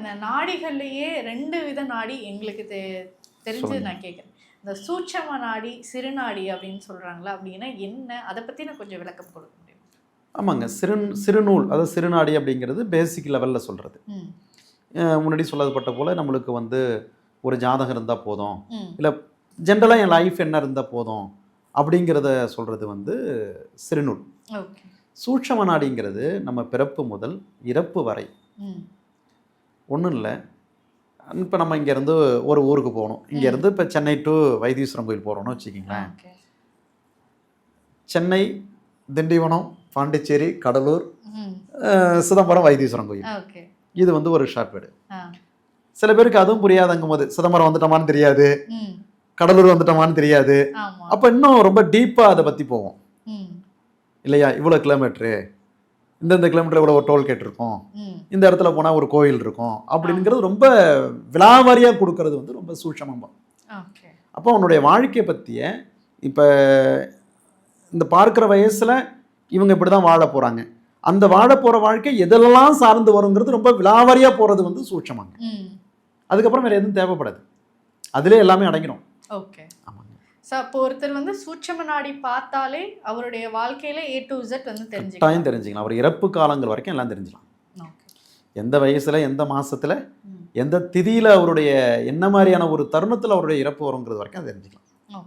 இந்த நாடிகள்லயே 2 வித நாடி எங்களுக்கு தெரிஞ்சு நான் கேட்குறேன். இந்த சூட்சம நாடி, சிறுநாடி அப்படின்னு சொல்றாங்களா? அப்படின்னா என்ன? அதை பத்தி நான் கொஞ்சம் விளக்கம் கொடுக்க முடியும்? ஆமாங்க. சிறுநூல், அதாவது சிறுநாடி அப்படிங்கிறது பேசிக் லெவலில் சொல்கிறது. முன்னாடி சொல்லப்பட்ட போல் நம்மளுக்கு வந்து ஒரு ஜாதகம் இருந்தால் போதும், இல்லை ஜென்ரலாக என் லைஃப் என்ன இருந்தால் போதும் அப்படிங்கிறத சொல்கிறது வந்து சிறுநூல். சூட்சம நாடிங்கிறது நம்ம பிறப்பு முதல் இறப்பு வரை ஒன்றும் இல்லை. இப்போ நம்ம இங்கேருந்து ஒரு ஊருக்கு போகணும். இங்கேருந்து இப்போ சென்னை டு வைத்தீஸ்வரன் கோயில் போகிறோன்னு வச்சுக்கிங்களேன். சென்னை, திண்டிவனம், பாண்டிச்சேரி, கடலூர், சிதம்பரம், வைத்தீஸ்வரன் கோயில், இது வந்து ஒரு ஷார்ட்வேர்டு. சில பேருக்கு அதுவும் புரியாதங்கும் போது சிதம்பரம் வந்துட்டோமான்னு தெரியாது, கடலூர் வந்துட்டோமான்னு தெரியாது. அப்போ இன்னும் ரொம்ப டீப்பாக அதை பற்றி போவோம் இல்லையா? இவ்வளோ கிலோமீட்ரு, இந்தந்த கிலோமீட்டர் இவ்வளோ ஒரு டோல்கேட் இருக்கும், இந்த இடத்துல போனால் ஒரு கோயில் இருக்கும் அப்படிங்கிறது ரொம்ப விலாவாரியாக கொடுக்கறது வந்து ரொம்ப சூட்சமாக. அப்போ அவனுடைய வாழ்க்கையை பற்றிய இப்போ இந்த பார்க்குற வயசில் இவங்க இப்படி தான் வாழ போகிறாங்க, அந்த வாழ போகிற வாழ்க்கை எதெல்லாம் சார்ந்து வருங்கிறது ரொம்ப விலாவாரியாக போகிறது வந்து சூட்சமாங்க. அதுக்கப்புறம் வேறு எதுவும் தேவைப்படாது, அதிலே எல்லாமே அடங்கிடும். ஓகே, ஆமாங்க. ஸோ அப்போ ஒருத்தர் வந்து சூட்சம நாடி பார்த்தாலே அவருடைய வாழ்க்கையில A to Z வந்து தெரிஞ்சுக்கலாம். அவர் இறப்பு காலங்கள் வரைக்கும் எல்லாம் தெரிஞ்சுக்கலாம். எந்த வயசில், எந்த மாதத்தில், எந்த திதியில் அவருடைய என்ன மாதிரியான ஒரு தருணத்தில் அவருடைய இறப்பு வருங்கிறது வரைக்கும் தெரிஞ்சுக்கலாம்.